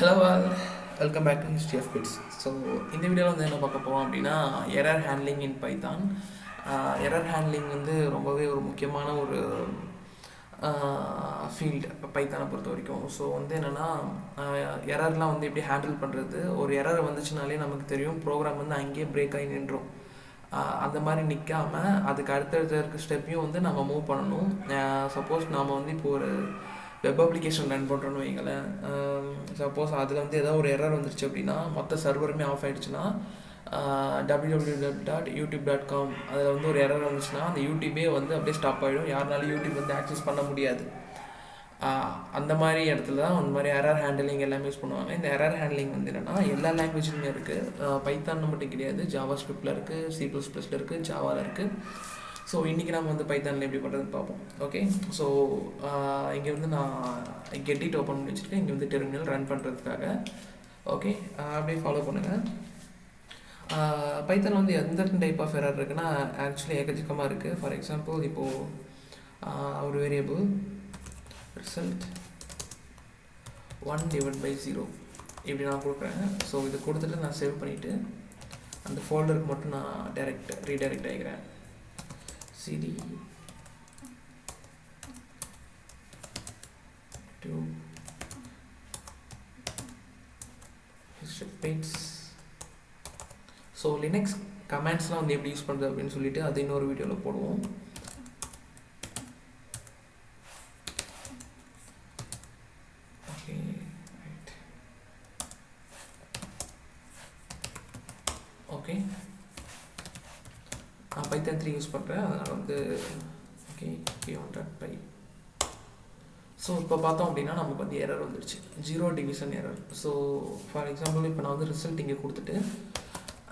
Hello all, welcome back to history of bits. So இந்த வீடியோவில் வந்து என்ன பார்க்க போகிறோம் அப்படின்னா error handling in Python. Error handling வந்து ரொம்பவே ஒரு முக்கியமான ஒரு ஃபீல்டு பைத்தானை பொறுத்த வரைக்கும். ஸோ வந்து என்னென்னா எரர்லாம் வந்து எப்படி ஹேண்டில் பண்ணுறது, ஒரு எரர் வந்துச்சுனாலே நமக்கு தெரியும் ப்ரோக்ராம் வந்து அங்கேயே பிரேக் ஆகி நின்றோம். அந்த மாதிரி நிற்காமல் அதுக்கு அடுத்தடுத்த இருக்க ஸ்டெப்பையும் வந்து நம்ம மூவ் பண்ணணும். சப்போஸ் நாம் வந்து இப்போ ஒரு வெப் அப்ளிகேஷன் ரன் பண்ணுறோன்னு வைங்களேன். சப்போஸ் அதில் வந்து ஏதாவது ஒரு எரர் வந்துருச்சு அப்படின்னா மொத்த சர்வருமே ஆஃப் ஆகிடுச்சுன்னா www.youtube.com அதில் வந்து ஒரு எரர் வந்துச்சுன்னா அந்த யூடியூபே வந்து அப்படியே ஸ்டாப் ஆகிடும். யாருனாலும் யூடியூப் வந்து ஆக்சஸ் பண்ண முடியாது. அந்த மாதிரி இடத்துல தான் அந்த மாதிரி எரர் ஹேண்டிலிங் எல்லாமே யூஸ் பண்ணுவாங்க. இந்த எரர் ஹேண்ட்லிங் வந்து என்னென்னா எல்லா லாங்குவேஜ்லையுமே இருக்குது. பைத்தான் மட்டும் கிடையாது, ஜாவா ஸ்கிரிப்டில் இருக்குது, C++ல் இருக்குது, ஜாவாவில் இருக்குது. ஸோ இன்றைக்கி நம்ம வந்து பைத்தானில் எப்படி பண்ணுறதுன்னு பார்ப்போம். ஓகே, ஸோ இங்கே வந்து நான் கெட்டிட் ஓப்பன் பண்ணி வச்சுருக்கேன். இங்கே வந்து டெர்மினல் ரன் பண்ணுறதுக்காக. ஓகே, அப்படியே ஃபாலோ பண்ணுங்கள். பைத்தானில் வந்து எந்த டைப் ஆஃப் எரர் இருக்குன்னா ஆக்சுவலி ஏகஜக்கமாக இருக்குது. ஃபார் எக்ஸாம்பிள் இப்போது ஒரு வேரியபிள் ரிசல்ட் 1/0 இப்படி நான் கொடுக்குறேன். ஸோ இதை கொடுத்துட்டு நான் சேவ் பண்ணிவிட்டு அந்த ஃபோல்டருக்கு மட்டும் நான் ரீடைரக்ட் ஆகிக்கிறேன். cd to history. So Linux கமெண்ட்ஸ்லாம் வந்து எப்படி யூஸ் பண்ணுறது அப்படின்னு சொல்லிட்டு அது இன்னொரு வீடியோவில் போடுவோம். Okay, right. ஓகே, நான் பைத்தான் 3 யூஸ் பண்ணுறேன். அதனால் வந்து ஓகே p1.py. ஸோ இப்போ பார்த்தோம் அப்படின்னா நமக்கு வந்து எரர் வந்துடுச்சு, 0 division error. So for example இப்போ நான் வந்து ரிசல்ட் இங்கே கொடுத்துட்டு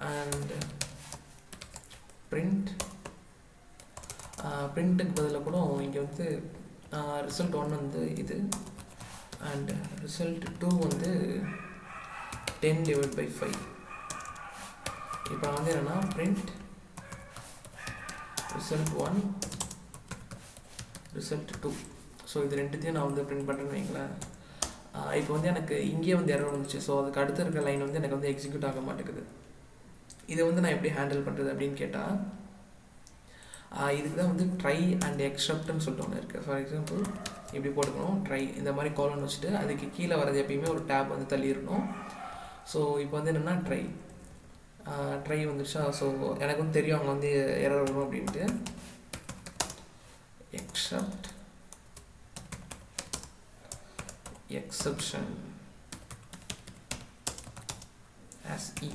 அண்ட் பிரிண்ட்டுக்கு பதிலாக கூட இங்கே வந்து ரிசல்ட் 1 வந்து இது அண்ட் ரிசல்ட் 2 வந்து 10/5. இப்போ வந்து என்னென்னா பிரிண்ட் ரிசல்ட் 1 ரிசல்ட் 2. ஸோ இது ரெண்டுத்தையும் நான் வந்து பிரிண்ட் பண்ணுறேன்னு வைங்களேன். இப்போ வந்து எனக்கு இங்கே வந்து எரர் வந்துச்சு. ஸோ அதுக்கு அடுத்து இருக்க லைன் வந்து எனக்கு வந்து எக்ஸிக்யூட் ஆக மாட்டேங்குது. இதை வந்து நான் எப்படி ஹேண்டில் பண்ணுறது அப்படின்னு கேட்டால் இதுக்கு தான் வந்து ட்ரை அண்ட் எக்ஸப்ட்னு சொல்லிட்டு ஒன்று இருக்குது. ஃபார் எக்ஸாம்பிள் இப்படி போட்டுக்கணும், ட்ரை இந்த மாதிரி காலன் வச்சுட்டு அதுக்கு கீழே வரது எப்பயுமே ஒரு டேப் வந்து தள்ளிடணும். ஸோ இப்போ வந்து என்னென்னா ட்ரை வந்துடுச்சா. ஸோ எனக்கு வந்து தெரியும் அவங்க வந்து எரர் வரும் அப்படின்ட்டு. Accept exception as e.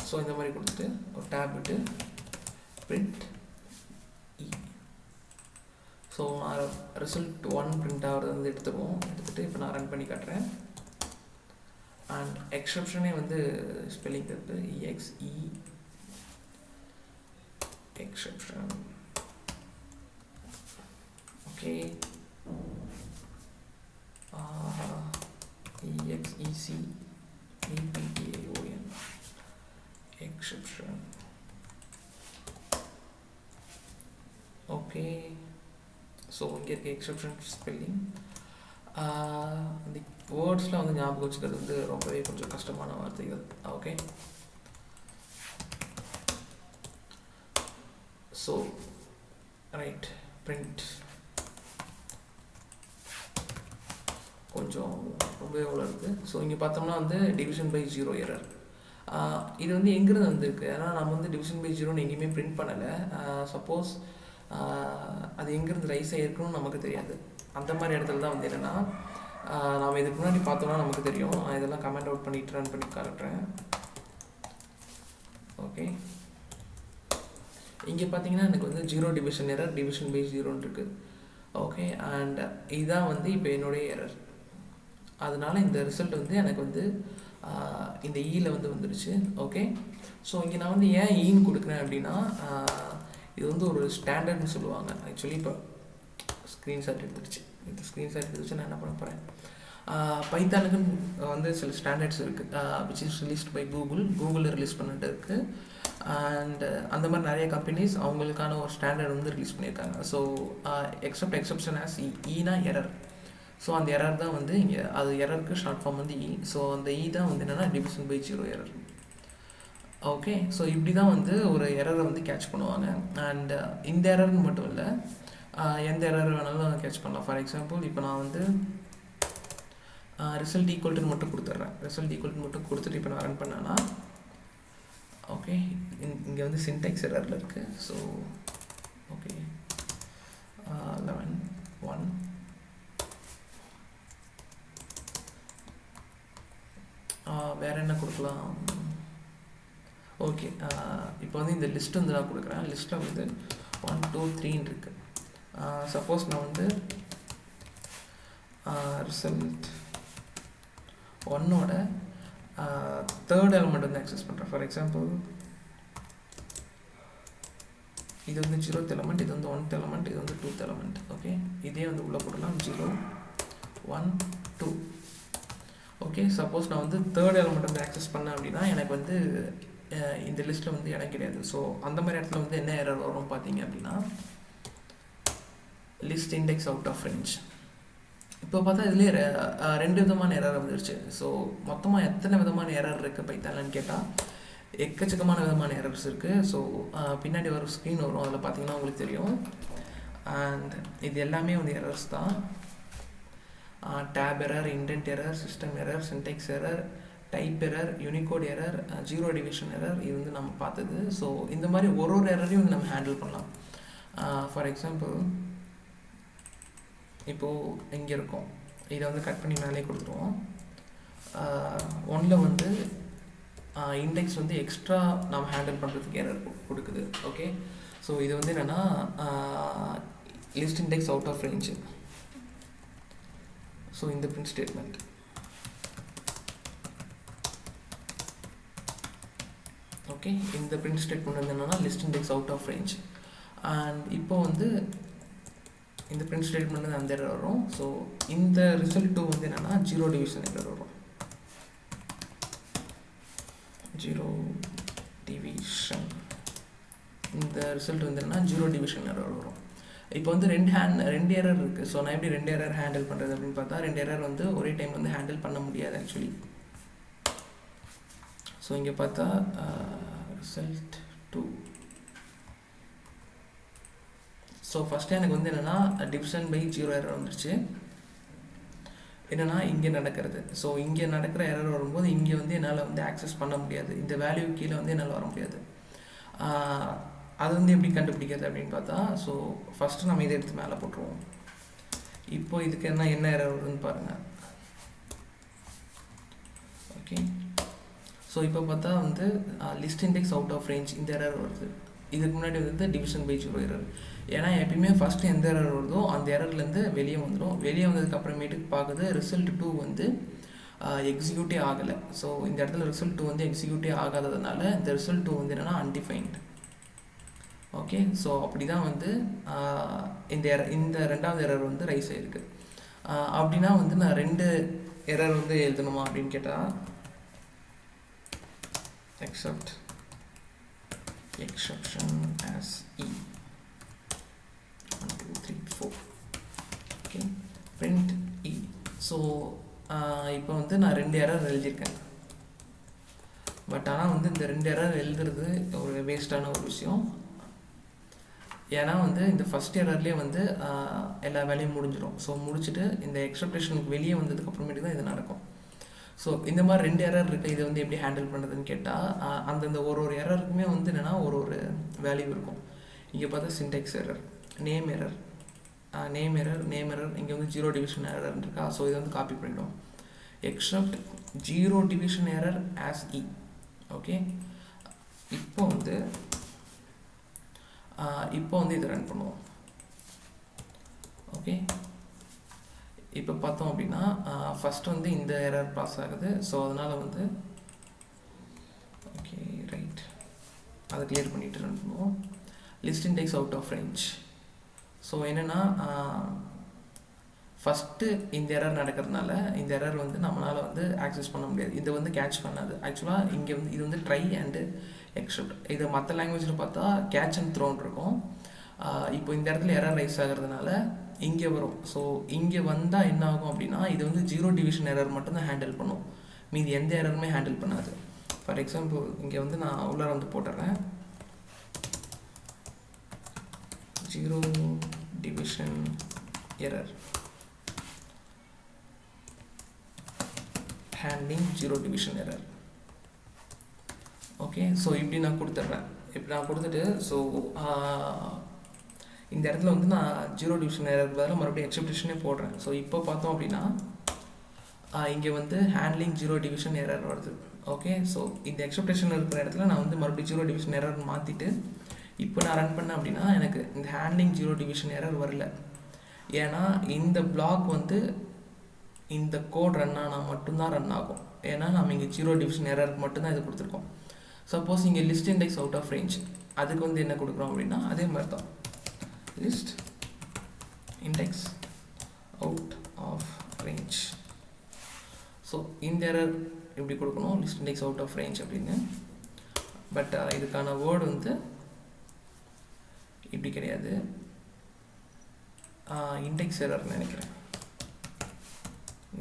So இந்த மாதிரி கொடுத்துட்டு ஒரு டேப் விட்டு பிரிண்ட் இ. ஸோ நான் ரிசல்ட் 1 பிரிண்ட் ஆகிறது வந்து எடுத்துகிட்டு இப்போ நான் ரன் பண்ணி காட்டுறேன். அண்ட் எக்ஸப்ஷனே வந்து ஸ்பெல்லிங் தப்பு, EXE exception. Okay, EXEC EPTAON exception. Okay, so இங்கே இருக்க எக்ஸப்ஷன் ஸ்பெல்லிங் இந்த வேர்ட்ஸ்லாம் வந்து ஞாபகம் வச்சுக்கிறது வந்து ரொம்பவே கொஞ்சம் கஷ்டமான வார்த்தைகள். ஓகே, ஸோ ரைட் பிரிண்ட் கொஞ்சம் ரொம்பவே எவ்வளோ இருக்குது. ஸோ இங்கே பார்த்தோம்னா வந்து டிவிஷன் பை 0 எரர். இது வந்து எங்கேருந்து வந்திருக்கு, ஏன்னா நம்ம வந்து டிவிஷன் பை 0ன்னு எங்கேயுமே பிரிண்ட் பண்ணலை. சப்போஸ் அது எங்கேருந்து ரைஸ் ஆகிருக்குன்னு நமக்கு தெரியாது. அந்த மாதிரி இடத்துல தான் வந்து என்னென்னா நாம் இதுக்கு முன்னாடி பார்த்தோம்னா நமக்கு தெரியும். இதெல்லாம் கமெண்ட் அவுட் பண்ணிட்டு ரன் பண்ணி காட்டுறேன். ஓகே, இங்கே பார்த்தீங்கன்னா எனக்கு வந்து 0 டிவிஷன் எரர், டிவிஷன் பை 0ன்னு இருக்குது. ஓகே, அண்ட் இதுதான் வந்து இப்போ என்னுடைய எரர். அதனால் இந்த ரிசல்ட் வந்து எனக்கு வந்து இந்த ஈயில் வந்து வந்துடுச்சு. ஓகே, ஸோ இங்கே நான் வந்து ஏன் ஈன்னு கொடுக்குறேன் அப்படின்னா இது வந்து ஒரு ஸ்டாண்டர்ட்னு சொல்லுவாங்க. ஆக்சுவலி இப்போ ஸ்க்ரீன்ஷாட் எடுத்துடுச்சு. இந்த ஸ்க்ரீன்ஷாட் எடுத்துச்சு நான் என்ன பண்ண போகிறேன். பைத்தானுக்குன்னு வந்து சில ஸ்டாண்டர்ட்ஸ் இருக்குது, விச் இஸ் ரிலீஸ்ட் பை கூகுளில் ரிலீஸ் பண்ணிட்டு இருக்குது. அண்ட் அந்த மாதிரி நிறைய கம்பெனிஸ் அவங்களுக்கான ஒரு ஸ்டாண்டர்ட் வந்து ரிலீஸ் பண்ணியிருக்காங்க. ஸோ எக்ஸப்ஷன் ஆஸ் ஈனா எரர். ஸோ அந்த எரர் தான் வந்து இங்கே அது எரருக்கு ஷார்ட் ஃபார்ம் வந்து இ. ஸோ அந்த இ தான் வந்து என்னென்னா division by zero error. Okay, so இப்படி தான் வந்து ஒரு எரரை வந்து கேட்ச் பண்ணுவாங்க. அண்ட் இந்த எரர்னு மட்டும் இல்லை, எந்த எரர் வேணாலும் கேட்ச் பண்ணலாம். ஃபார் எக்ஸாம்பிள் இப்போ நான் வந்து ரிசல்ட் ஈக்குவல்ட்டுன்னு மட்டும் கொடுத்துட்றேன். ரிசல்ட் ஈக்குவல்ட்டு மட்டும் கொடுத்துட்டு இப்போ நான் ரன் பண்ணேன்னா ஓகே, இங்கே வந்து சின்டெக்ஸ் எரரில் இருக்குது. ஸோ ஓகே 11 1 வேறு என்ன கொடுக்கலாம்? ஓகே, இப்போ வந்து இந்த லிஸ்ட் வந்து நான் கொடுக்குறேன். லிஸ்ட்டில் வந்து 1 2 3 இருக்குது. சப்போஸ் நான் வந்து ரிசல்ட் ஒன்னோட தேர்ட் எலிமெண்ட் வந்து ஆக்சஸ் பண்ணுறேன். ஃபார் எக்ஸாம்பிள் இது வந்து 0th எலிமெண்ட், இது வந்து 1th எலிமெண்ட், இது வந்து 2th எலிமெண்ட். ஓகே, இதே வந்து உள்ளே போடலாம் 0 1 2. ஓகே, சப்போஸ் நான் வந்து தேர்ட் எலிமெண்ட் வந்து ஆக்சஸ் பண்ணேன் அப்படின்னா எனக்கு வந்து இந்த லிஸ்ட்டில் வந்து இடம் கிடையாது. ஸோ அந்த மாதிரி இடத்துல வந்து என்ன எரர் வரும் பார்த்தீங்க அப்படின்னா list index out of range. இப்போ பார்த்தா இதுலேயே 2 விதமான எரர் வந்துருச்சு. ஸோ மொத்தமாக எத்தனை விதமான எரர் இருக்குது பைத்தான்லன்னு கேட்டால் எக்கச்சக்கமான விதமான எரர்ஸ் இருக்குது. ஸோ பின்னாடி ஒரு ஸ்க்ரீன் வரும், அதில் பார்த்தீங்கன்னா உங்களுக்கு தெரியும். அண்ட் இது எல்லாமே வந்து எரர்ஸ் தான். Tab error, indent error, system error, syntax error, type error, unicode error, zero division error, இது வந்து நம்ம பார்த்தது. ஸோ இந்த மாதிரி ஒரு எரரையும் வந்து நம்ம ஹேண்டில் பண்ணலாம். ஃபார் எக்ஸாம்பிள் இப்போது இங்கே இருக்கும், இதை வந்து கட் பண்ணி மேலே கொடுத்துருவோம். ஒன்றில் வந்து இண்டெக்ஸ் வந்து எக்ஸ்ட்ரா நம்ம ஹேண்டில் பண்ணுறதுக்கு எரர் கொடுக்குது. ஓகே, ஸோ இது வந்து என்னென்னா list index out of range. So இந்த பிரிண்ட் ஸ்டேட்மெண்ட் ஓகே, இந்த பிரிண்ட் ஸ்டேட்மெண்ட் வந்து என்னென்னா list index out of range. And இப்போ வந்து இந்த பிரிண்ட் ஸ்டேட்மெண்ட் வந்து அந்த எரர் வரும். ஸோ இந்த ரிசல்ட் 2 வந்து என்னென்னா ஜீரோ டிவிஷன் எரர் வரும். ஜீரோ டிவிஷன் இந்த ரிசல்ட் வந்து என்னென்னா ஜீரோ டிவிஷன் எரர் வரும். இப்போ வந்து ரெண்டு எரர் இருக்குது. ஸோ நான் எப்படி 2 எரர் ஹேண்டில் பண்ணுறது அப்படின்னு பார்த்தா 2 எரர் வந்து ஒரே டைம் வந்து ஹேண்டில் பண்ண முடியாது ஆக்சுவலி. ஸோ இங்கே பார்த்தா ரிசல்ட் 2. ஸோ ஃபஸ்ட்டு எனக்கு வந்து என்னென்னா டிவிஷன் பை ஜீரோ எரர் வந்துருச்சு. என்னென்னா இங்கே நடக்கிறது. ஸோ இங்கே நடக்கிற எரர் வரும்போது இங்கே வந்து என்னால் வந்து ஆக்சஸ் பண்ண முடியாது. இந்த வேல்யூ கீழே வந்து என்னால் வர முடியாது. அது வந்து எப்படி கண்டுபிடிக்கிறது அப்படின்னு பார்த்தா ஸோ ஃபஸ்ட்டு நம்ம இதை எடுத்து மேலே போட்டுருவோம். இப்போ இதுக்கு என்ன எரர் வருதுன்னு பாருங்கள். ஓகே, ஸோ இப்போ பார்த்தா வந்து list index out of range இந்த எரர் வருது. இதுக்கு முன்னாடி வந்து டிவிஷன் பை ஜீரோ எரர். ஏன்னா எப்பயுமே ஃபஸ்ட்டு எந்த எரர் வருதோ அந்த எரர்லேருந்து வெளியே வந்துடும். வெளியே வந்ததுக்கு அப்புறமேட்டுக்கு பார்க்குது ரிசல்ட் 2 வந்து எக்ஸிக்யூட்டே ஆகலை. ஸோ இந்த இடத்துல ரிசல்ட் 2 வந்து எக்ஸிக்யூட்டே ஆகாததுனால இந்த ரிசல்ட் 2 வந்து என்னென்னா அன்டிஃபைன்டு. ஓகே, ஸோ அப்படி தான் வந்து இந்த ரெண்டாவது எரர் வந்து ரைஸ் ஆகிருக்கு. அப்படின்னா வந்து நான் 2 எரர் வந்து எழுதணுமா அப்படின்னு கேட்டால் except exception as e 1 2 3 4. Okay, print e. So இப்போ வந்து நான் 2 எரர் எழுதியிருக்கேன். பட் ஆனால் வந்து இந்த 2 எரர் எழுதுறது ஒரு வேஸ்டான ஒரு விஷயம். ஏன்னா வந்து இந்த ஃபஸ்ட் எரர்லேயே வந்து எல்லா வேலையும் முடிஞ்சிடும். ஸோ முடிச்சுட்டு இந்த எக்ஸ்பெக்டேஷனுக்கு வெளியே வந்ததுக்கு அப்புறமேட்டு தான் இது நடக்கும். ஸோ இந்த மாதிரி 2 எரர் இருக்குது. இதை வந்து எப்படி ஹேண்டில் பண்ணுறதுன்னு கேட்டால் அந்தந்த ஒரு எரருக்குமே வந்து என்னென்னா ஒரு வேல்யூ இருக்கும். இங்கே பார்த்தா syntax error, name error, name error, இங்கே வந்து ஜீரோ டிவிஷன் எரர் இருக்கா. ஸோ இதை வந்து காப்பி பண்ணிடும். Except zero division error as e. Okay, இப்போ வந்து இதை ரன் பண்ணுவோம். ஓகே, இப்போ பார்த்தோம் அப்படின்னா ஃபஸ்ட்டு வந்து இந்த எரர் பாஸ் ஆகுது. ஸோ அதனால் வந்து ஓகே ரைட், அதை கிளியர் பண்ணிவிட்டு ரன் பண்ணுவோம். List index out of range. So என்னென்னா ஃபஸ்ட்டு இந்த எரர் நடக்கிறதுனால இந்த எரர் வந்து நம்மளால் வந்து ஆக்சஸ் பண்ண முடியாது. இதை வந்து கேட்ச் பண்ணாது. ஆக்சுவலாக இங்கே வந்து இது வந்து ட்ரை அண்டு எக்ஸப்ட். இது மற்ற லாங்குவேஜில் பார்த்தா கேட்ச் அண்ட் த்ரோன் இருக்கும். இப்போ இந்த இடத்துல எரர் ரைஸ் ஆகிறதுனால இங்கே வரும். ஸோ இங்கே வந்தால் என்ன ஆகும் அப்படின்னா இது வந்து ஜீரோ டிவிஷன் எரர் மட்டும்தான் ஹேண்டில் பண்ணும், மீதி எந்த எரருமே ஹேண்டில் பண்ணாது. ஃபார் எக்ஸாம்பிள் இங்கே வந்து நான் உள்ளே வந்து போட்டுறேன், zero division error handling zero division error. Okay, so இப்படி நான் கொடுத்துட்றேன். இப்படி நான் கொடுத்துட்டு ஸோ இந்த இடத்துல வந்து நான் ஜீரோ டிவிஷன் எரர் பதிலாக மறுபடியும் எக்ஸப்ஷனே போடுறேன். ஸோ இப்போ பார்த்தோம் அப்படின்னா இங்கே வந்து ஹேண்ட்லிங் ஜீரோ டிவிஷன் எரர் வருது. ஓகே, ஸோ இந்த எக்ஸப்ஷன் இருக்கிற இடத்துல நான் வந்து மறுபடியும் ஜீரோ டிவிஷன் எரர் மாற்றிட்டு இப்போ நான் ரன் பண்ணேன் அப்படின்னா எனக்கு இந்த ஹேண்ட்லிங் ஜீரோ டிவிஷன் எரர் வரல. ஏன்னா இந்த பிளாக் வந்து இந்த கோட் ரன் ஆனால் மட்டும்தான் ரன் ஆகும். ஏன்னா நம்ம இங்கே ஜீரோ டிவிஷன் எரர் மட்டும்தான் இது கொடுத்துருக்கோம். சப்போஸ் இங்கே list index out of range, அதுக்கு வந்து என்ன கொடுக்குறோம் அப்படின்னா அதே மாதிரி தான், list index out of range. So இந்த எரர் எப்படி கொடுக்கணும், list index out of range அப்படின்னு. பட் இதுக்கான வேர்டு வந்து இப்படி கிடையாது, இண்டெக்ஸ் எரர்னு நினைக்கிறேன்,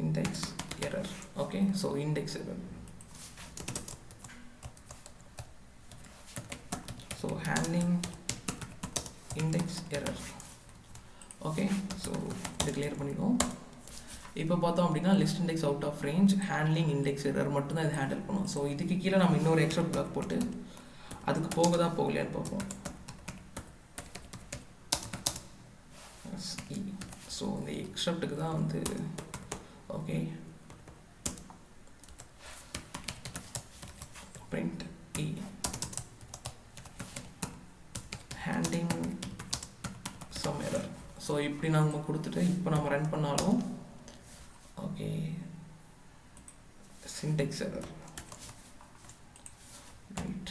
index error. Okay, so index error. So handling index error. Okay, so இதை கிளியர் பண்ணிடுவோம். இப்போ பார்த்தோம் அப்படின்னா list index out of range handling index error மட்டும்தான் இது ஹேண்டில் பண்ணும். ஸோ இதுக்கு கீழே நம்ம இன்னொரு எக்ஸ்ட்ரா பிளாக் போட்டு அதுக்கு போகுதா போகலையான்னு பார்ப்போம். ஸோ இந்த எக்ஸ்ட்ராப்டுக்கு தான் வந்து okay print e handling some error. So இப்படி நம்ம கொடுத்துட்டு இப்போ நம்ம ரன் பண்ணாலும் okay Sintex error right.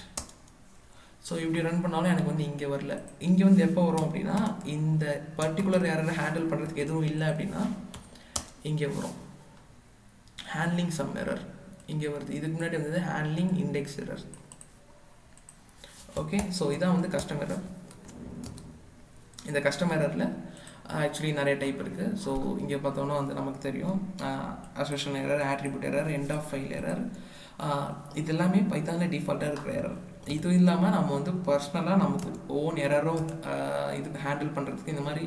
So இப்படி ரன் பண்ணாலும் எனக்கு வந்து இங்கே வரல. இங்கே வந்து எப்போ வரும் அப்படின்னா இந்த பர்டிகுலர் எரரை ஹேண்டில் பண்ணுறதுக்கு எதுவும் இல்லை அப்படின்னா இங்கே வரும் ஹேண்ட்லிங் சம் எரர், இங்கே வருது. இதுக்கு முன்னாடி வந்தது handling index error. Okay, so இதான் வந்து கஸ்டம் எரர். இந்த கஸ்டம் எரரில் ஆக்சுவலி நிறைய டைப் இருக்குது. ஸோ இங்கே பார்த்தோன்னா வந்து நமக்கு தெரியும் assertion error, attribute error, end of file error, இது எல்லாமே பைத்தானில் டிஃபால்ட்டாக இருக்கிற எரர். இது இல்லாமல் நம்ம வந்து பர்சனலாக நமக்கு ஓன் எரரும் இதுக்கு ஹேண்டில் பண்ணுறதுக்கு இந்த மாதிரி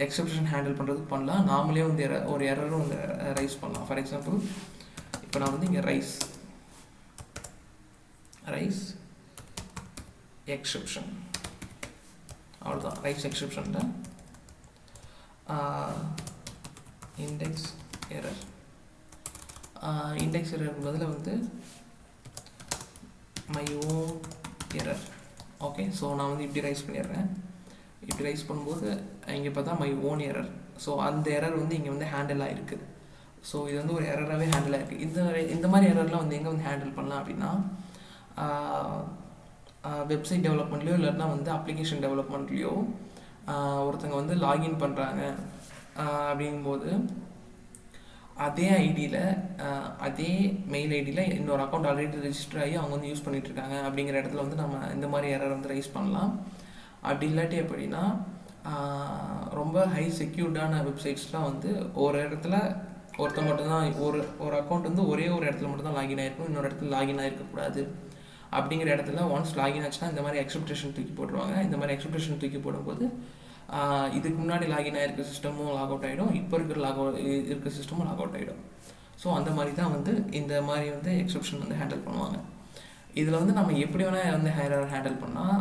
எக்ஸப்ஷன் ஹேண்டில் பண்ணுறதுக்கு பண்ணலாம். நாமளே வந்து ஒரு எரரும் வந்து ரைஸ் பண்ணலாம். ஃபார் எக்ஸாம்பிள் இப்போ நான் வந்து இங்கே ரைஸ் எக்ஸப்ஷன், அவ்வளோதான். ரைஸ் எக்ஸப்ஷனில் இண்டெக்ஸ் எரர், இண்டெக்ஸ் எரர் பதில் வந்து my own error. Okay, so நான் வந்து இப்படி ரைஸ் பண்ணிடுறேன். இப்படி ரைஸ் பண்ணும்போது இங்கே பார்த்தா மை ஓன் எரர். ஸோ அந்த எரர் வந்து இங்கே வந்து ஹேண்டில் ஆகிருக்கு. ஸோ இது வந்து ஒரு எரராகவே ஹேண்டில் ஆகிருக்கு. இந்த மாதிரி எரர்லாம் வந்து எங்கே வந்து ஹேண்டில் பண்ணலாம் அப்படின்னா வெப்சைட் டெவலப்மெண்ட்லேயோ இல்லைன்னா வந்து அப்ளிகேஷன் டெவலப்மெண்ட்லேயோ ஒருத்தங்க வந்து லாகின் பண்ணுறாங்க அப்படிங்கும்போது அதே ஐடியில் அதே மெயில் ஐடியில் இன்னொரு அக்கௌண்ட் ஆல்ரெடி ரெஜிஸ்டர் ஆகி அவங்க வந்து யூஸ் பண்ணிகிட்ருக்காங்க அப்படிங்கிற இடத்துல வந்து நம்ம இந்த மாதிரி எரர் வந்து ரைஸ் பண்ணலாம். அப்படி இல்லாட்டி எப்படின்னா ரொம்ப ஹை செக்யூர்டான வெப்சைட்ஸ்லாம் வந்து ஒரு இடத்துல ஒருத்தர் மட்டும்தான் ஒரு அக்கௌண்ட் வந்து ஒரே ஒரு இடத்துல மட்டும் தான் லாகின் ஆகிருக்கும், இன்னொரு இடத்துல லாகின் ஆகிருக்கக்கூடாது. அப்படிங்கிற இடத்துல ஒன்ஸ் லாகின் ஆச்சுன்னா இந்த மாதிரி எக்ஸப்டேஷன் தூக்கி போட்டுருவாங்க. இந்த மாதிரி எக்ஸப்டேஷன் தூக்கி போடும்போது இதுக்கு முன்னாடி லாகின் ஆகிருக்க சிஸ்டமும் லாக் அவுட் ஆகிடும், இப்போ இருக்கிற சிஸ்டமும் லாக் அவுட் ஆகிடும். ஸோ அந்த மாதிரி தான் வந்து இந்த மாதிரி வந்து எக்ஸப்ஷன் வந்து ஹேண்டில் பண்ணுவாங்க. இதில் வந்து நம்ம எப்படி வேணால் வந்து ஹேண்டில் பண்ணால்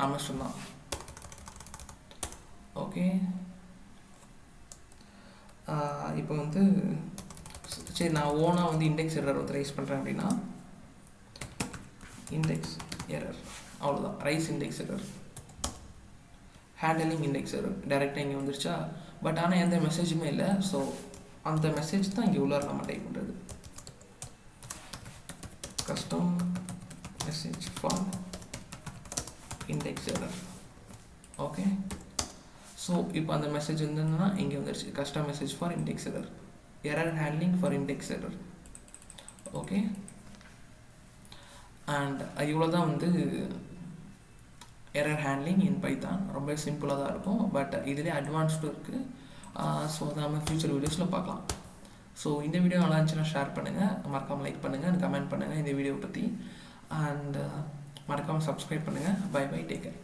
நம்ம இஷ்டம்தான். ஓகே, இப்போ வந்து சரி நான் ஓனாக வந்து இண்டெக்ஸ் எரர் வந்து ரைஸ் பண்ணுறேன் அப்படின்னா இண்டெக்ஸ் எரர், அவ்வளோதான். Rice index error, handling index error டைரெக்டாக இங்கே வந்துருச்சா. பட் ஆனால் எந்த மெசேஜுமே இல்லை. ஸோ அந்த மெசேஜ் தான் இங்கே உள்ளார நம்ம டைப் பண்ணுறது. Custom message for index error. Okay, so இப்போ அந்த மெசேஜ் இருந்ததுன்னா இங்கே வந்துருச்சு, custom message for index error, error handling for index error. Okay, and இவ்வளோ தான் வந்து எரர் ஹேண்ட்லிங் இன் பைத்தான். ரொம்ப சிம்பிளாக தான் இருக்கும், பட் இதிலே அட்வான்ஸ்டும் இருக்குது. ஸோ அதை நம்ம ஃபியூச்சர் வீடியோஸில் பார்க்கலாம். ஸோ இந்த வீடியோ நல்லா இருந்துச்சுன்னா ஷேர் பண்ணுங்கள், மறக்காமல் லைக் பண்ணுங்கள் அண்ட் கமெண்ட் பண்ணுங்கள் இந்த வீடியோவை பற்றி. அண்ட் மறக்காமல் சப்ஸ்கிரைப் பண்ணுங்கள். Bye bye, take care.